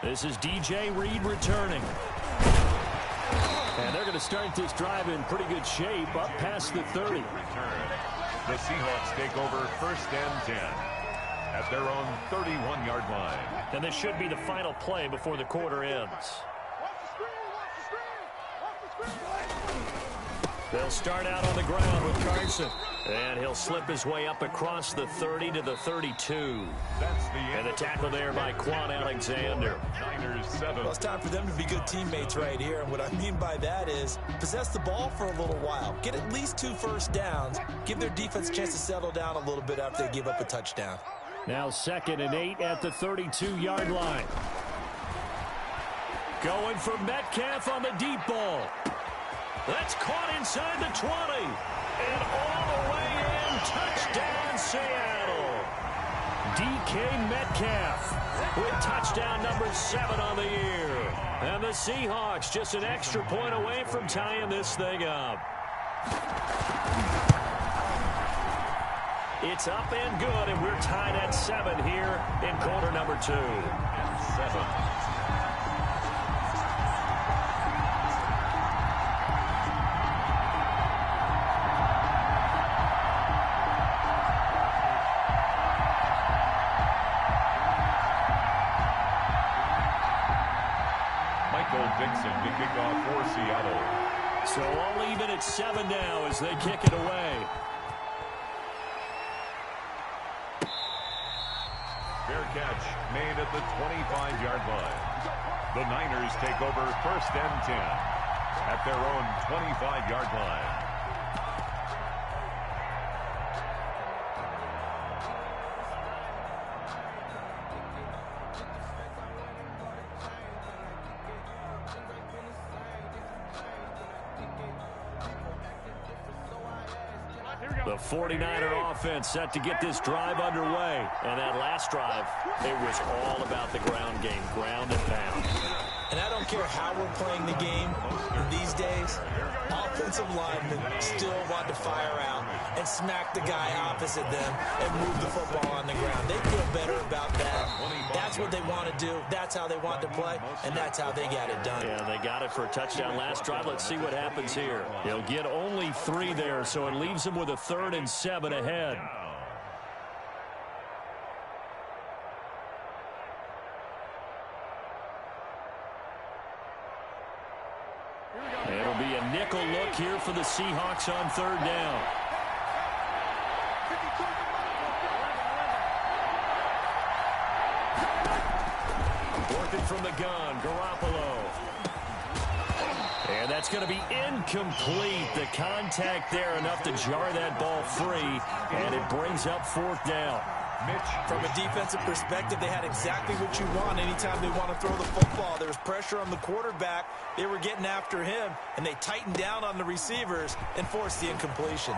This is DJ Reed returning. And they're going to start this drive in pretty good shape up past the 30. The Seahawks take over first and 10 at their own 31-yard line. And this should be the final play before the quarter ends. They'll start out on the ground with Carson. And he'll slip his way up across the 30 to the 32. And the tackle there by Quan Alexander. Niners 7. Well, it's time for them to be good teammates right here. And what I mean by that is possess the ball for a little while. Get at least 2 first downs. Give their defense a chance to settle down a little bit after they give up a touchdown. Now 2nd and 8 at the 32-yard line. Going for Metcalf on the deep ball. That's caught inside the 20. And all the way in. Touchdown, Seattle. DK Metcalf with touchdown number 7 on the year. And the Seahawks just an extra point away from tying this thing up. It's up and good, and we're tied at 7 here in quarter number 2. 7. Dixon to kick off for Seattle. So all even at 7 now as they kick it away. Fair catch made at the 25-yard line. The Niners take over first and 10 at their own 25-yard line. The 49er offense set to get this drive underway. And that last drive, it was all about the ground game, ground and pound. And I don't care how we're playing the game these days, offensive linemen still want to fire out and smack the guy opposite them and move the football on the ground. They feel better about that. That's what they want to do. That's how they want to play, and that's how they got it done. Yeah, they got it for a touchdown last drive. Let's see what happens here. He'll get only 3 there, so it leaves him with a 3rd and 7 ahead. It'll be a nickel look here for the Seahawks on 3rd down. Working from the gun, Garoppolo. And that's going to be incomplete. The contact there enough to jar that ball free, and it brings up 4th down. From a defensive perspective, they had exactly what you want anytime they want to throw the football. There was pressure on the quarterback. They were getting after him, and they tightened down on the receivers and forced the incompletion.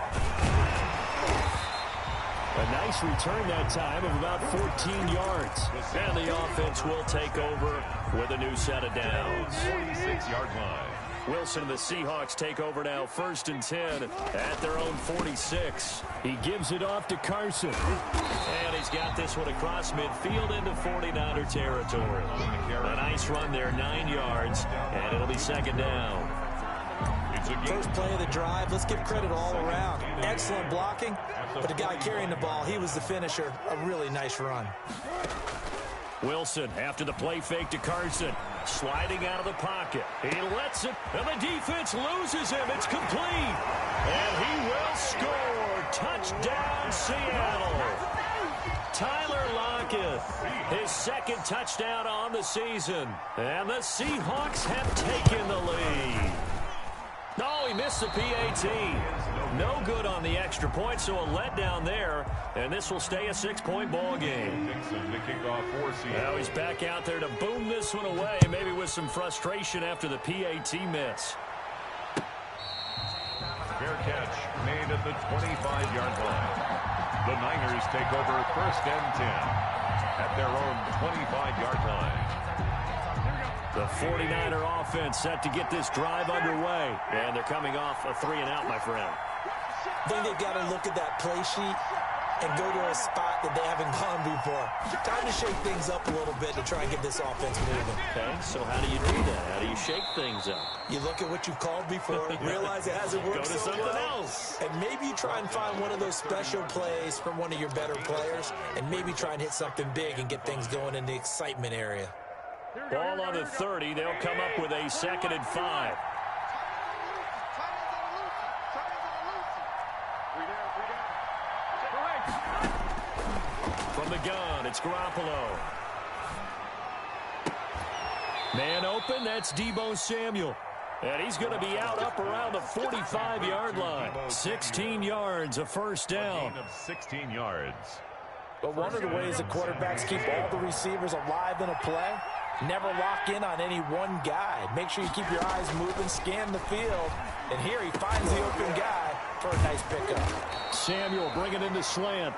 A nice return that time of about 14 yards. And the offense will take over with a new set of downs. 46-yard line. Wilson and the Seahawks take over now 1st and 10 at their own 46. He gives it off to Carson. And he's got this one across midfield into 49er territory. A nice run there, 9 yards, and it'll be 2nd down. First play of the drive, let's give credit all around. Excellent blocking, but the guy carrying the ball, he was the finisher. A really nice run. Wilson, after the play fake to Carson, sliding out of the pocket. He lets it, and the defense loses him. It's complete. And he will score. Touchdown, Seattle. Tyler Lockett, his 2nd touchdown on the season. And the Seahawks have taken the lead. No, he missed the PAT. No good on the extra point, so a letdown there. And this will stay a 6-point ball game. Now he's back out there to boom this one away, maybe with some frustration after the PAT miss. Fair catch made at the 25-yard line. The Niners take over 1st and 10 at their own 25-yard line. The 49er offense set to get this drive underway. And they're coming off a 3-and-out, my friend. I think they've got to look at that play sheet and go to a spot that they haven't gone before. Time to shake things up a little bit to try and get this offense moving. Okay, so how do you do that? How do you shake things up? You look at what you've called before, realize it hasn't worked Go to so something well, else. and maybe you try and find one of those special plays from one of your better players, and maybe try and hit something big and get things going in the excitement area. Ball on the 30. They'll come up with a 2nd and 5. From the gun, it's Garoppolo. Man open, that's Deebo Samuel. And he's going to be out up around the 45-yard line. 16 yards, a first down. A gain of 16 yards. But one of the ways that quarterbacks keep all the receivers alive in a play, never lock in on any one guy. Make sure you keep your eyes moving, scan the field. And here he finds the open guy for a nice pickup. Samuel bringing in the slant.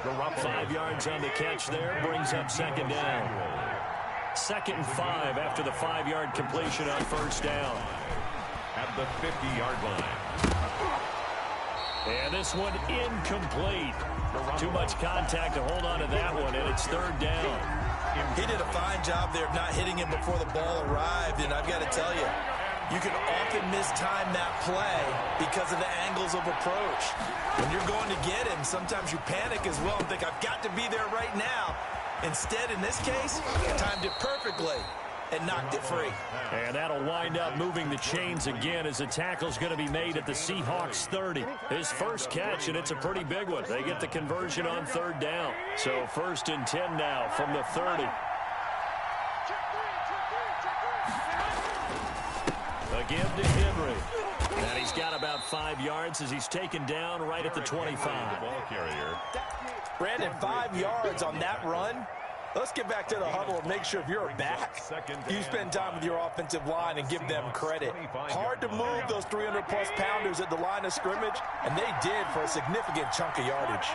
5 yards on the catch there, brings up 2nd down. 2nd and 5 after the 5-yard completion on first down. At the 50-yard line. And this one incomplete. Too much contact to hold on to that one, and it's 3rd down. He did a fine job there of not hitting him before the ball arrived, and I've got to tell you, you can often mistime that play because of the angles of approach. When you're going to get him, sometimes you panic as well and think, I've got to be there right now. Instead, in this case, timed it perfectly and knocked it free. And that'll wind up moving the chains again as the tackle's going to be made at the Seahawks 30. His first catch, and it's a pretty big one. They get the conversion on 3rd down. So 1st and 10 now from the 30. A give to Henry. And he's got about 5 yards as he's taken down right at the 25. Ball carrier. Brandon, 5 yards on that run. Let's get back to the huddle and make sure if you're a back, you spend time with your offensive line and give them credit. Hard to move those 300-plus pounders at the line of scrimmage, and they did for a significant chunk of yardage.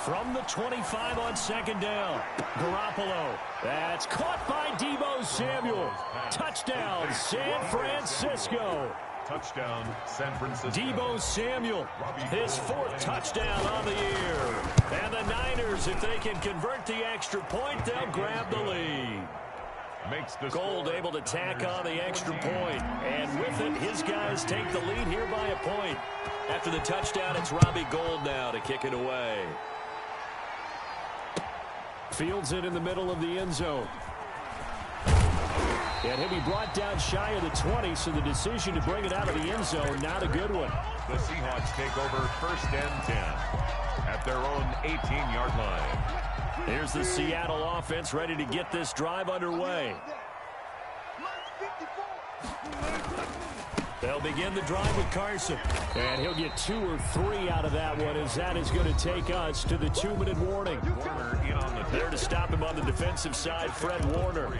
From the 25 on 2nd down, Garoppolo. That's caught by Deebo Samuel. Touchdown, San Francisco. Touchdown, San Francisco. Deebo Samuel, his 4th touchdown on the year. And the Niners, if they can convert the extra point, they'll grab the lead. Makes the Gold able to tack on the extra point. And with it, his guys take the lead here by a point. After the touchdown, it's Robbie Gould now to kick it away. Fields it in the middle of the end zone. And he'll be brought down shy of the 20, so the decision to bring it out of the end zone, not a good one. The Seahawks take over 1st and 10 at their own 18-yard line. Here's the Seattle offense ready to get this drive underway. They'll begin the drive with Carson. And he'll get 2 or 3 out of that one, as that is going to take us to the 2-minute warning. Warner in on the There to stop him on the defensive side, Fred Warner.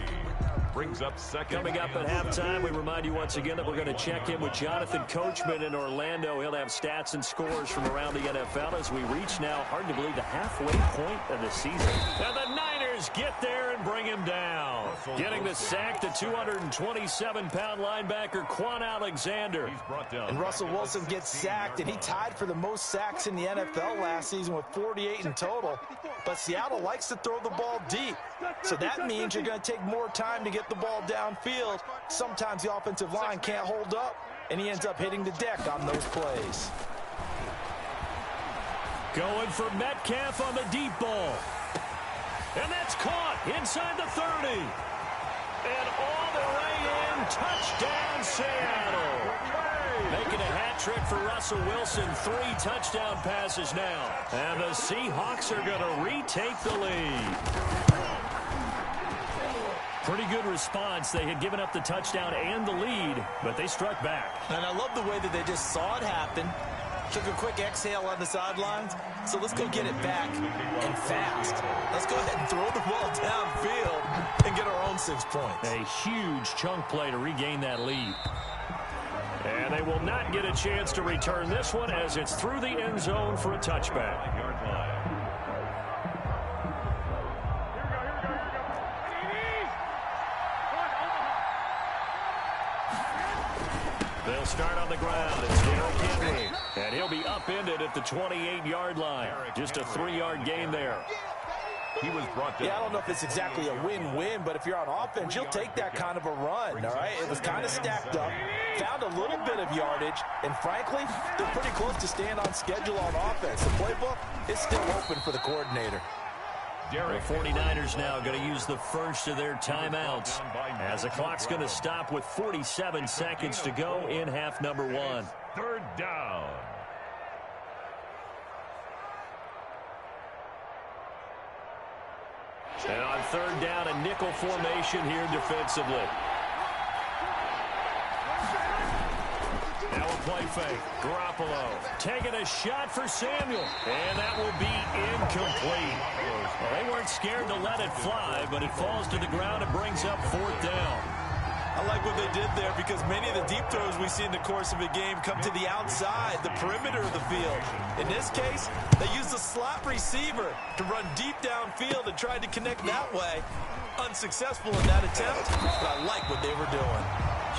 brings up 2nd. Coming up at halftime, we remind you once again that we're going to check in with Jonathan Coachman in Orlando. He'll have stats and scores from around the NFL as we reach now, hard to believe, the halfway point of the season. And the Niners get there and bring him down. Getting the sack, the 227-pound linebacker, Quan Alexander. He's brought down. And Russell Wilson gets sacked, and he tied for the most sacks in the NFL last season with 48 in total. But Seattle likes to throw the ball deep. So that means you're going to take more time to get the ball downfield. Sometimes the offensive line can't hold up, and he ends up hitting the deck on those plays. Going for Metcalf on the deep ball. And that's caught inside the 30. And all the way in, touchdown Seattle. Making a hat trick for Russell Wilson, 3 touchdown passes now. And the Seahawks are going to retake the lead. Pretty good response. They had given up the touchdown and the lead, but they struck back. And I love the way that they just saw it happen. Took a quick exhale on the sidelines. So let's go get it back and fast. Let's go ahead and throw the ball downfield and get our own 6 points. A huge chunk play to regain that lead. And they will not get a chance to return this one as it's through the end zone for a touchback. They'll start on the ground. It's Derrick Henry. And he'll be upended at the 28-yard line. Just a 3-yard gain there. He was brought down. Yeah, I don't know if it's exactly a win-win, but if you're on offense, you'll take that kind of a run, all right? It was kind of stacked up, found a little bit of yardage, and frankly, they're pretty close to staying on schedule on offense. The playbook is still open for the coordinator. The 49ers now going to use the first of their timeouts as the clock's going to stop with 47 seconds to go in half number 1. Third down. And on third down, a nickel formation here defensively. Now a play fake. Garoppolo taking a shot for Samuel. And that will be incomplete. Well, they weren't scared to let it fly, but it falls to the ground and brings up fourth down. I like what they did there because many of the deep throws we see in the course of a game come to the outside, the perimeter of the field. In this case, they used a slot receiver to run deep downfield and tried to connect that way. Unsuccessful in that attempt, but I like what they were doing.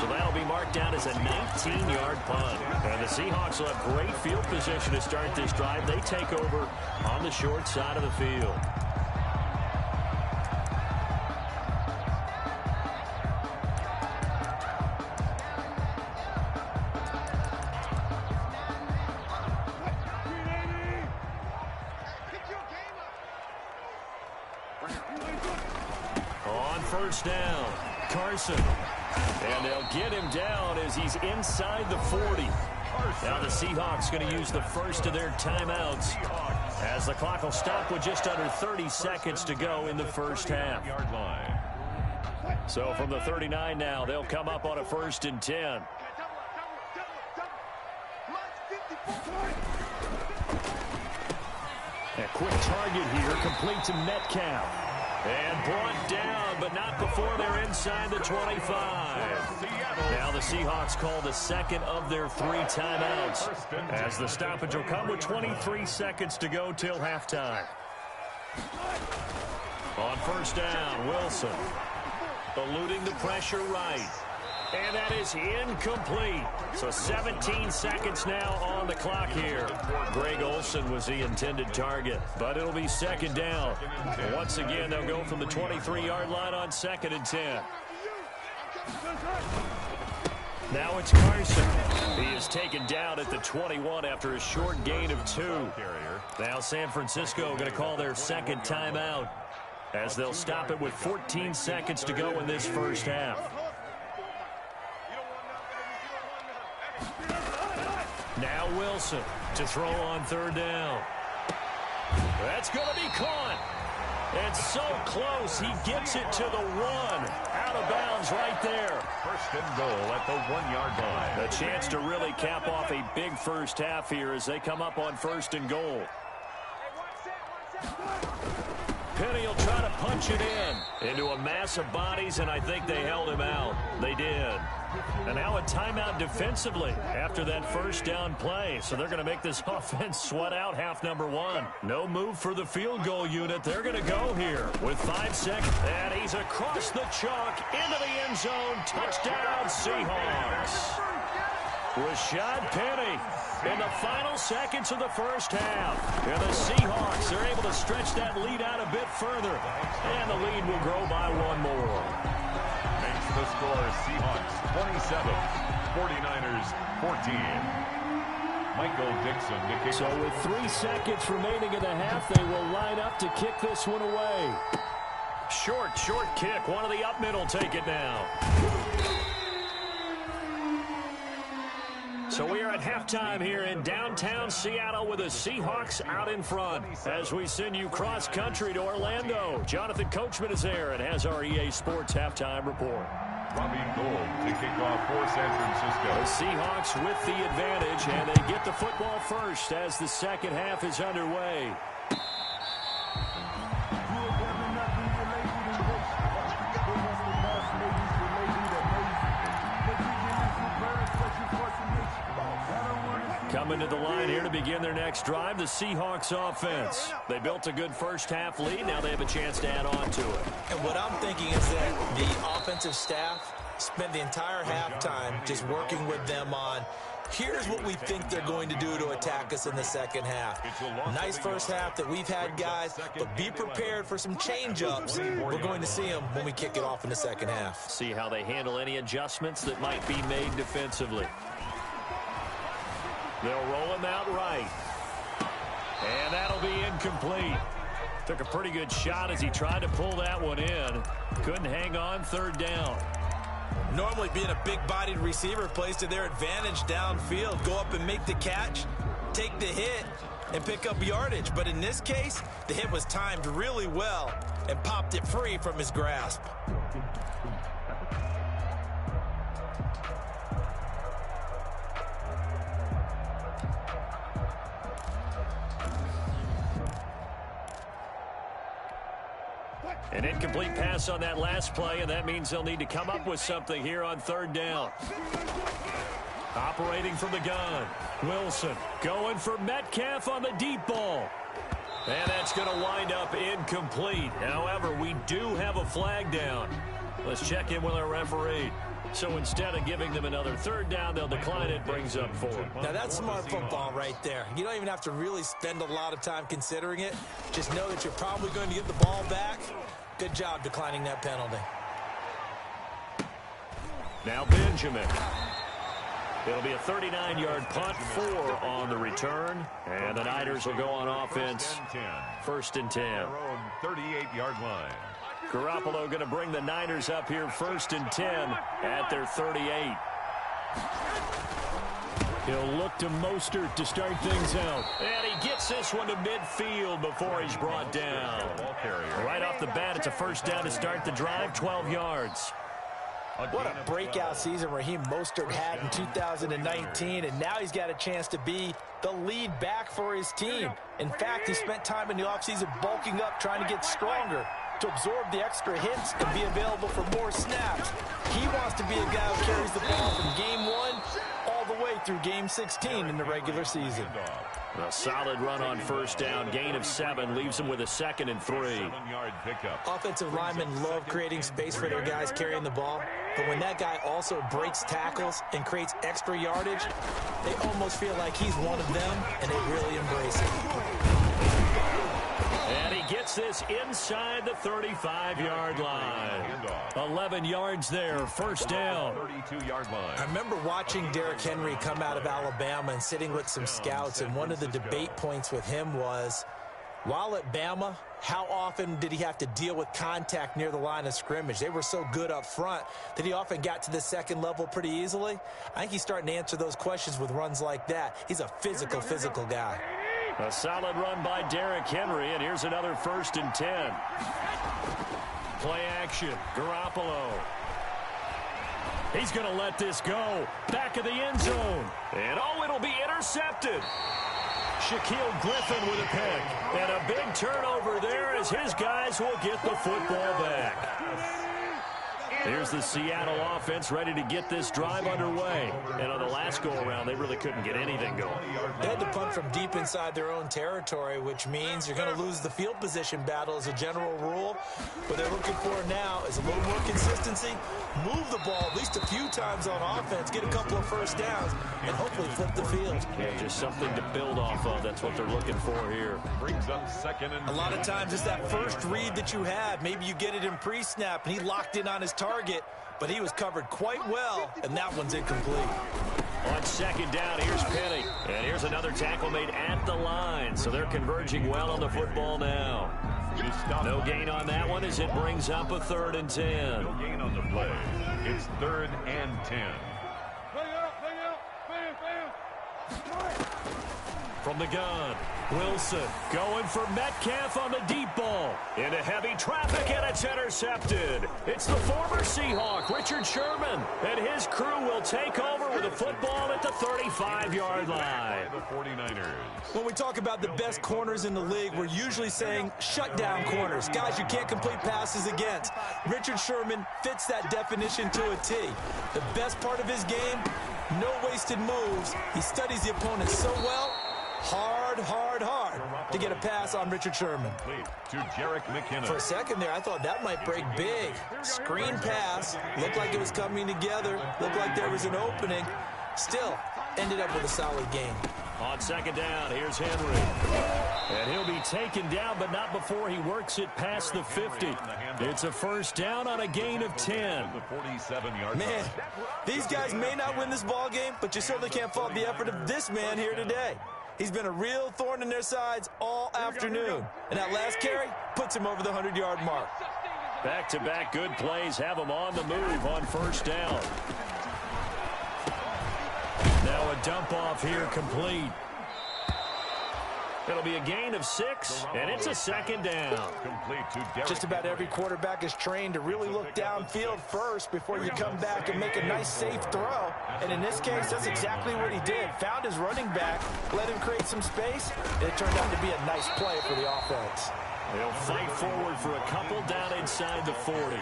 So that'll be marked down as a 19-yard punt. And the Seahawks will have great field position to start this drive. They take over on the short side of the field. On first down, Carson. And they'll get him down as he's inside the 40. Now the Seahawks going to use the first of their timeouts as the clock will stop with just under 30 seconds to go in the first half. So from the 39 now, they'll come up on a 1st and 10. A quick target here, complete to Metcalf. And brought down, but not before they're inside the 25. Now the Seahawks call the second of their 3 timeouts as the stoppage will come with 23 seconds to go till halftime. On first down, Wilson eluding the pressure right. And that is incomplete. So 17 seconds now on the clock here. Greg Olsen was the intended target, but it'll be second down. And once again, they'll go from the 23-yard line on 2nd and 10. Now it's Carson. He is taken down at the 21 after a short gain of 2. Now San Francisco going to call their second timeout as they'll stop it with 14 seconds to go in this first half. Now Wilson to throw on third down. That's going to be caught. And so close, he gets it to the 1. Out of bounds right there. First and goal at the 1-yard line. A chance to really cap off a big first half here as they come up on 1st and goal. Penny will try to punch it into a mass of bodies, and I think they held him out. They did. And now a timeout defensively after that first down play. So they're going to make this offense sweat out half number 1. No move for the field goal unit. They're going to go here with 5 seconds. And he's across the chalk into the end zone. Touchdown, Seahawks. Rashad Penny in the final seconds of the first half. And the Seahawks are able to stretch that lead out a bit further. And the lead will grow by 1 more. Makes the score Seahawks 27, 49ers 14. Michael Dixon to kick. So with 3 seconds remaining in the half, they will line up to kick this one away. Short kick. One of the up middle take it now. So we are at halftime here in downtown Seattle with the Seahawks out in front. As we send you cross-country to Orlando, Jonathan Coachman is there and has our EA Sports halftime report. Robbie Gould to kick off for San Francisco. The Seahawks with the advantage, and they get the football first as the second half is underway. Coming to the line here to begin their next drive, the Seahawks offense. They built a good first half lead. Now they have a chance to add on to it. And what I'm thinking is that the offensive staff spent the entire halftime just working with them on Here's what we think they're going to do to attack us in the second half. Nice first half that we've had, guys, but be prepared for some change-ups. We're going to see them when we kick it off in the second half. See how they handle any adjustments that might be made defensively. They'll roll him out right. And that'll be incomplete. Took a pretty good shot as he tried to pull that one in. Couldn't hang on, third down. Normally being a big-bodied receiver plays to their advantage downfield. Go up and make the catch, take the hit, and pick up yardage. But in this case, the hit was timed really well and popped it free from his grasp. An incomplete pass on that last play, and that means they'll need to come up with something here on third down. Operating from the gun, Wilson going for Metcalf on the deep ball. And that's going to wind up incomplete. However, we do have a flag down. Let's check in with our referee. So instead of giving them another third down, they'll decline it, brings up 4. Now that's smart football right there. You don't even have to really spend a lot of time considering it. Just know that you're probably going to get the ball back. Good job declining that penalty. Now Benjamin. It'll be a 39-yard punt, 4 on the return. And the Niners will go on offense. First and 10. Their own 38-yard line. Garoppolo going to bring the Niners up here first and 10 at their 38. He'll look to Mostert to start things out. And he gets this one to midfield before he's brought down. Right off the bat, it's a first down to start the drive, 12 yards. What a breakout season Raheem Mostert had in 2019, and now he's got a chance to be the lead back for his team. In fact, he spent time in the offseason bulking up, trying to get stronger, to absorb the extra hits and be available for more snaps. He wants to be a guy who carries the ball from game 1 all the way through game 16 in the regular season. A solid run on first down. Gain of 7 leaves him with a 2nd and 3. 7-yard pickup. Offensive linemen love creating space for their guys carrying the ball, but when that guy also breaks tackles and creates extra yardage, they almost feel like he's one of them, and they really embrace it. And he gets this inside the 35-yard line. 11 yards there, first down. 32-yard line. I remember watching Derrick Henry come out of Alabama and sitting with some scouts, and one of the debate points with him was, while at Bama, how often did he have to deal with contact near the line of scrimmage? They were so good up front that he often got to the second level pretty easily. I think he's starting to answer those questions with runs like that. He's a physical guy. A solid run by Derrick Henry, and here's another first and 10. Play action, Garoppolo. He's going to let this go. Back of the end zone. And oh, it'll be intercepted. Shaquille Griffin with a pick. And a big turnover there as his guys will get the football back. Here's the Seattle offense ready to get this drive underway. And on the last go-around, they really couldn't get anything going. They had to punt from deep inside their own territory, which means you're going to lose the field position battle as a general rule. What they're looking for now is a little more consistency, move the ball at least a few times on offense, get a couple of first downs, and hopefully flip the field. Yeah, just something to build off of. That's what they're looking for here. Brings up 2nd and 10. A lot of times it's that first read that you had. Maybe you get it in pre-snap, and he locked in on his target, but he was covered quite well, and that one's incomplete. On second down, here's Penny. And here's another tackle made at the line, so they're converging well on the football now. No gain on that one as it brings up a 3rd and 10. No gain on the play. It's 3rd and 10. From the gun, Wilson going for Metcalf on the deep ball. Into heavy traffic, and it's intercepted. It's the former Seahawk, Richard Sherman, and his crew will take over with the football at the 35-yard line. The 49ers. When we talk about the best corners in the league, we're usually saying shutdown corners, guys you can't complete passes against. Richard Sherman fits that definition to a T. The best part of his game, no wasted moves. He studies the opponent so well. Hard to get a pass on Richard Sherman. To Jerick McKinnon. For a second there, I thought that might break big. Screen pass. Looked like it was coming together. Looked like there was an opening. Still, ended up with a solid game. On second down, here's Henry. And he'll be taken down, but not before he works it past the 50. It's a first down on a gain of 10. Man, these guys may not win this ball game, but you certainly can't fault the effort of this man here today. He's been a real thorn in their sides all afternoon. And that last carry puts him over the 100-yard mark. Back-to-back good plays have him on the move on first down. Now a dump off here complete. It'll be a gain of 6, and it's a second down. Just about every quarterback is trained to really look downfield first before you come back and make a nice, safe throw. And in this case, that's exactly what he did. Found his running back, let him create some space, and it turned out to be a nice play for the offense. They'll fight forward for a couple down inside the 40.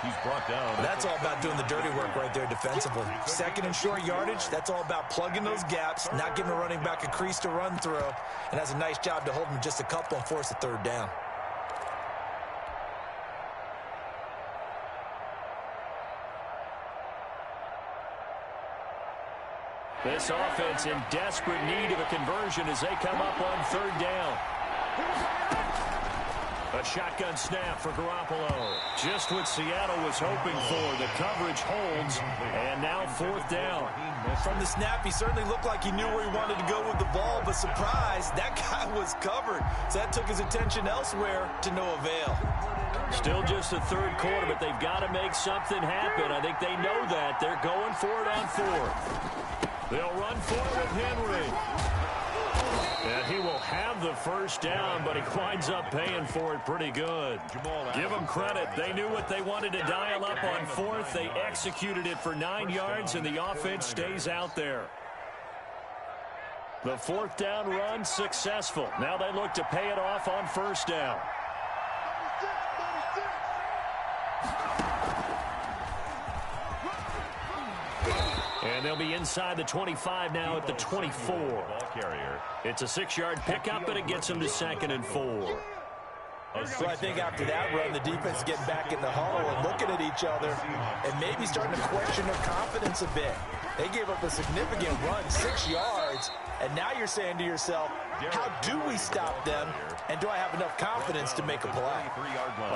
He's brought down. That's all about doing the dirty work right there defensively. Second and short yardage, that's all about plugging those gaps, not giving a running back a crease to run through, and has a nice job to hold him just a couple and force a third down. This offense in desperate need of a conversion as they come up on third down. A shotgun snap for Garoppolo. Just what Seattle was hoping for. The coverage holds, and now fourth down. From the snap, he certainly looked like he knew where he wanted to go with the ball, but surprise, that guy was covered. So that took his attention elsewhere to no avail. Still just the third quarter, but they've got to make something happen. I think they know that. They're going for it on fourth. They'll run for it with Henry. And he will have the first down, but he winds up paying for it pretty good. Give them credit. They knew what they wanted to dial up on fourth. They executed it for 9 yards, and the offense stays out there. The fourth down run successful. Now they look to pay it off on first down. And they'll be inside the 25 now at the 24. It's a 6-yard pickup, but it gets them to 2nd and 4. So I think after that run, the defense is getting back in the huddle and looking at each other and maybe starting to question their confidence a bit. They gave up a significant run, 6 yards, and now you're saying to yourself, how do we stop them, and do I have enough confidence to make a play?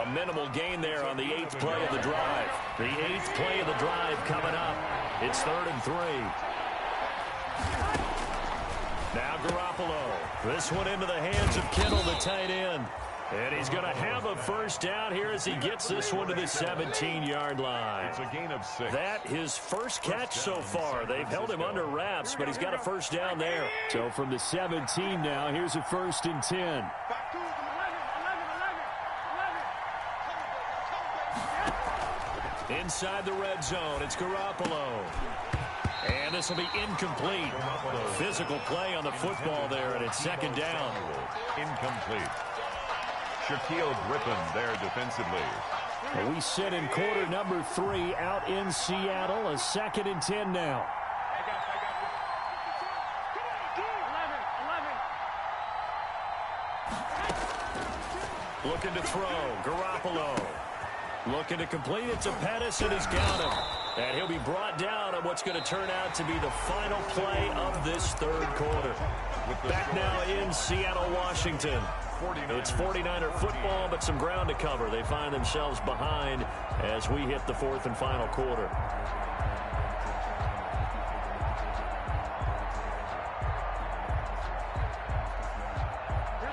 A minimal gain there on the 8th play of the drive. The 8th play of the drive coming up. It's 3rd and 3. Now Garoppolo. This one into the hands of Kittle, the tight end. And he's going to have a first down here as he gets this one to the 17-yard line. It's a gain of 6. That his first catch so far. They've held him under wraps, but he's got a first down there. So from the 17 now, here's a 1st and 10. Inside the red zone, it's Garoppolo. And this will be incomplete. Physical play on the football there, and it's 2nd down. Incomplete. Shaquille Griffin there defensively. We sit in quarter number 3 out in Seattle. A 2nd and 10 now. Looking to throw. Garoppolo. Looking to complete it to Pettis, and he's got him. And he'll be brought down on what's going to turn out to be the final play of this 3rd quarter. Back now in Seattle, Washington. It's 49er football, but some ground to cover. They find themselves behind as we hit the 4th and final quarter.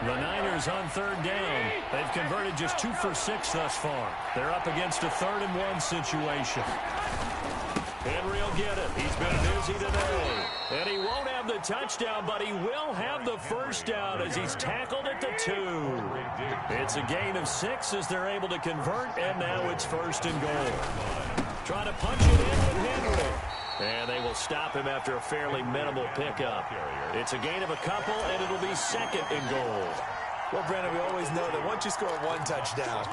The Niners on 3rd down. They've converted just 2 for 6 thus far. They're up against a 3rd and 1 situation. Henry will get it. He's been busy today. And he won't have the touchdown, but he will have the first down as he's tackled at the 2. It's a gain of 6 as they're able to convert, and now it's 1st and goal. Trying to punch it in with Henry. And they will stop him after a fairly minimal pickup. It's a gain of a couple, and it'll be 2nd and goal. Well, Brandon, we always know that once you score 1 touchdown,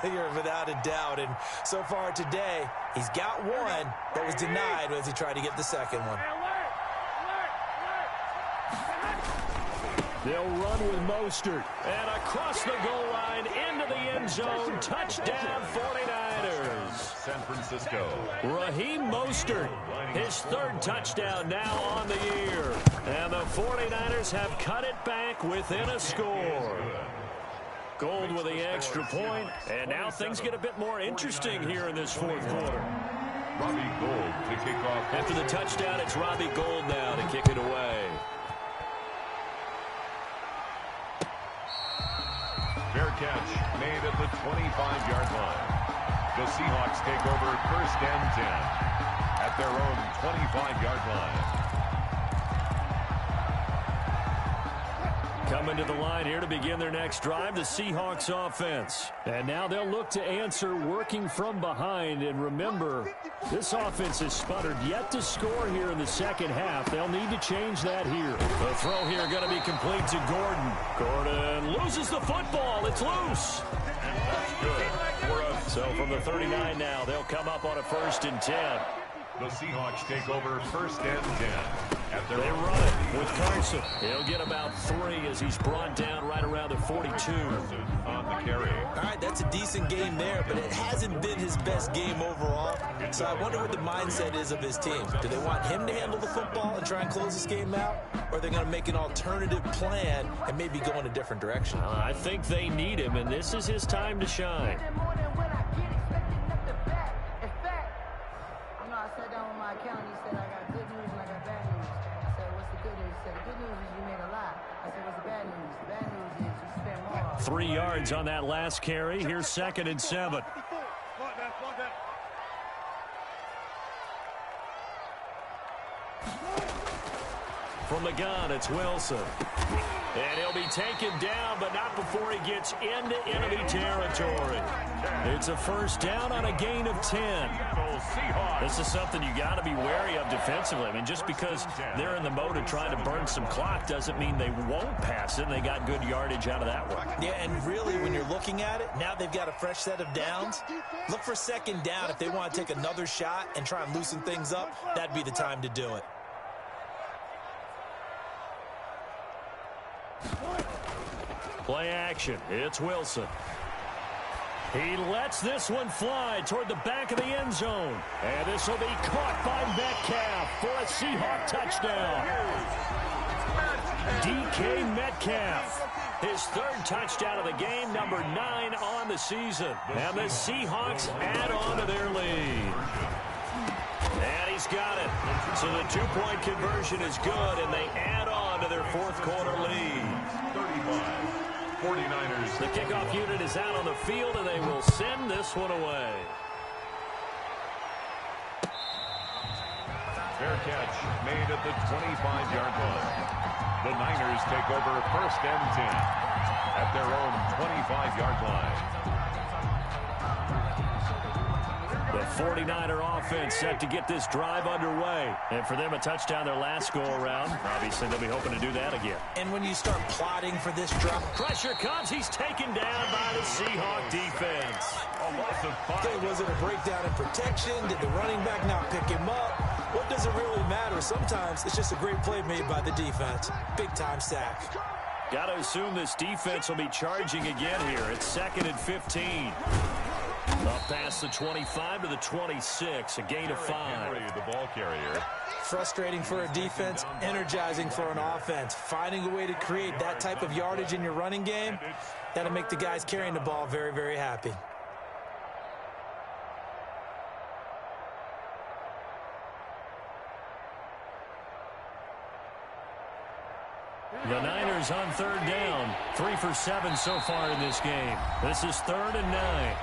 you're without a doubt. And so far today, he's got 1 that was denied as he tried to get the 2nd one. They'll run with Mostert. And across the goal line, into the end zone. Touchdown, 49ers. San Francisco. Raheem Mostert, his third touchdown now on the year. And the 49ers have cut it back within a score. Gold with the extra point, and now things get a bit more interesting here in this fourth quarter. Robbie Gould to kick off. After the touchdown, it's Robbie Gould now to kick it away. Fair catch made at the 25-yard line. The Seahawks take over first and 10 at their own 25-yard line. Coming to the line here to begin their next drive, the Seahawks offense. And now they'll look to answer working from behind. And remember, this offense has sputtered yet to score here in the second half. They'll need to change that here. The throw here going to be complete to Gordon. Gordon loses the football. It's loose. And that's good for us. So from the 39 now, they'll come up on a 1st and 10. The Seahawks take over first and 10. They run it with Carson. He'll get about 3 as he's brought down right around the 42. On the carry. All right, that's a decent game there, but it hasn't been his best game overall. So I wonder what the mindset is of his team. Do they want him to handle the football and try and close this game out? Or are they going to make an alternative plan and maybe go in a different direction? I think they need him, and this is his time to shine. I sat down with my accountant. He said, I got good news and I got bad news. I said, what's the good news? He said, the good news is you made a lot. I said, what's the bad news? The bad news is you spent more. 3 yards on that last carry. Here's 2nd and 7. From the gun, it's Wilson. And he'll be taken down, but not before he gets into enemy territory. It's a first down on a gain of 10. This is something you got to be wary of defensively. I mean, just because they're in the mode of trying to burn some clock doesn't mean they won't pass it. And they got good yardage out of that one. Yeah, and really, when you're looking at it, now they've got a fresh set of downs. Look for 2nd down. If they want to take another shot and try and loosen things up, that'd be the time to do it. Play action. It's Wilson. He lets this one fly toward the back of the end zone. And this will be caught by Metcalf for a Seahawk touchdown. DK Metcalf. His 3rd touchdown of the game, number 9 on the season. And the Seahawks add on to their lead. And he's got it. So the 2-point conversion is good, and they add on to their 4th quarter lead. 49ers. The kickoff unit is out on the field, and they will send this one away. Fair catch made at the 25-yard line. The Niners take over first and 10 at their own 25-yard line. The 49er offense set to get this drive underway. And for them, a touchdown their last go-around. Obviously, they'll be hoping to do that again. And when you start plotting for this drive, Pressure comes. He's taken down by the Seahawk defense. A loss of 5. okay, was it a breakdown in protection? Did the running back not pick him up? What does it really matter? Sometimes it's just a great play made by the defense. Big-time sack. Got to assume this defense will be charging again here. It's 2nd and 15. Up past the 25 to the 26, a gain of 5. The ball carrier. Frustrating for a defense, energizing for an offense. Finding a way to create that type of yardage in your running game, that'll make the guys carrying the ball very, very happy. The Niners on 3rd down. 3 for 7 so far in this game. This is 3rd and 9.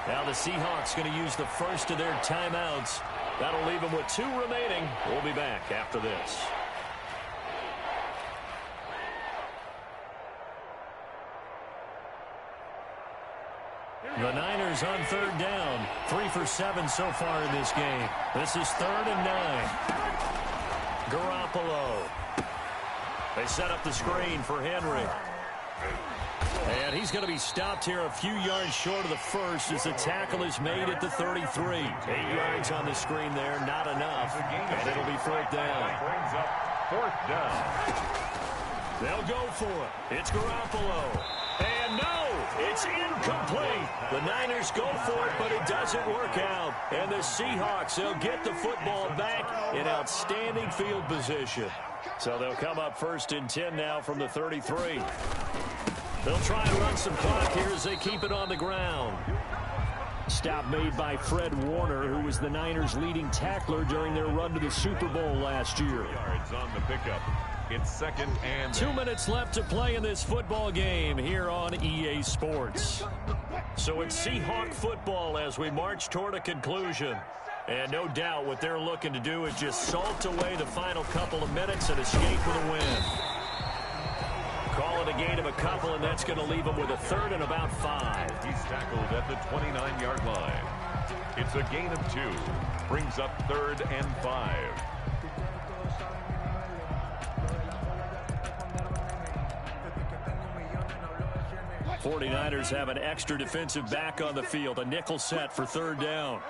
Now the Seahawks going to use the first of their timeouts. That'll leave them with 2 remaining. We'll be back after this. The Niners on 3rd down. 3 for 7 so far in this game. This is 3rd and 9. Garoppolo. They set up the screen for Henry. And he's going to be stopped here a few yards short of the first as the tackle is made at the 33. 8 yards on the screen there, not enough. And it'll be 4th down. Brings up 4th down. They'll go for it. It's Garoppolo. And no, it's incomplete. The Niners go for it, but it doesn't work out. And the Seahawks, they'll get the football back in outstanding field position. So they'll come up 1st and 10 now from the 33. They'll try and run some clock here as they keep it on the ground. Stop made by Fred Warner, who was the Niners' leading tackler during their run to the Super Bowl last year. Yards on the pickup. It's 2nd and 2 minutes left to play in this football game here on EA Sports. So it's Seahawk football as we march toward a conclusion. And no doubt what they're looking to do is just salt away the final couple of minutes and escape with a win. Call it a gain of a couple, and that's going to leave them with a 3rd and about 5. He's tackled at the 29-yard line. It's a gain of 2. Brings up 3rd and 5. 49ers have an extra defensive back on the field. A nickel set for 3rd down.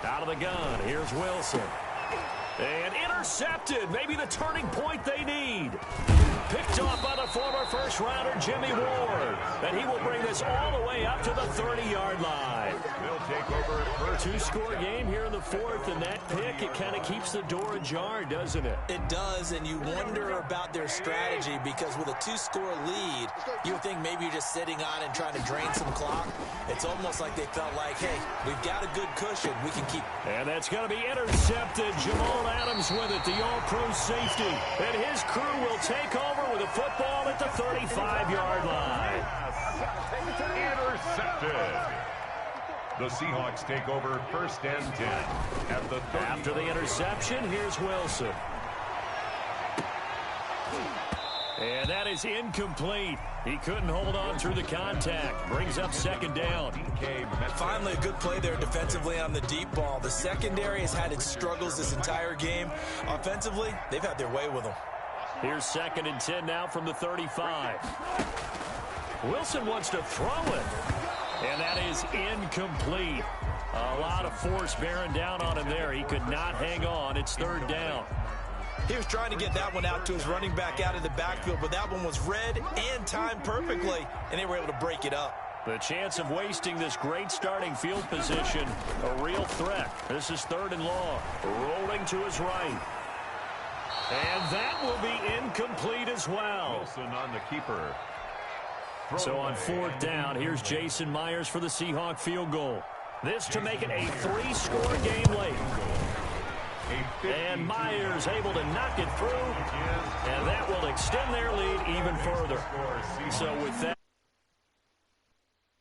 Out of the gun. Here's Wilson. And intercepted. Maybe the turning point they need. Picked off by the former first-rounder Jimmy Ward. And he will bring this all the way up to the 30-yard line. They'll take over at first. 2-score game here in the 4th, and that pick, it kind of keeps the door ajar, doesn't it? It does, and you wonder about their strategy because with a 2-score lead, you would think maybe you're just sitting on and trying to drain some clock. It's almost like they felt like, hey, we've got a good cushion. We can keep. And that's going to be intercepted. Jamal Adams with it, the all-pro safety. And his crew will take over with a football at the 35-yard line. Intercepted. The Seahawks take over 1st and 10 at the 30. After the interception, here's Wilson. And that is incomplete. He couldn't hold on through the contact. Brings up 2nd down. Finally, a good play there defensively on the deep ball. The secondary has had its struggles this entire game. Offensively, they've had their way with them. Here's 2nd and 10 now from the 35. Wilson wants to throw it. And that is incomplete. A lot of force bearing down on him there. He could not hang on. It's 3rd down. He was trying to get that one out to his running back out of the backfield, but that one was read and timed perfectly, and they were able to break it up. The chance of wasting this great starting field position, a real threat. This is 3rd and long. Rolling to his right. And that will be incomplete as well. Wilson on the keeper. So on 4th down, here's Jason Myers for the Seahawk field goal. This to make it a 3-score game late. And Myers able to knock it through, and that will extend their lead even further. So with that,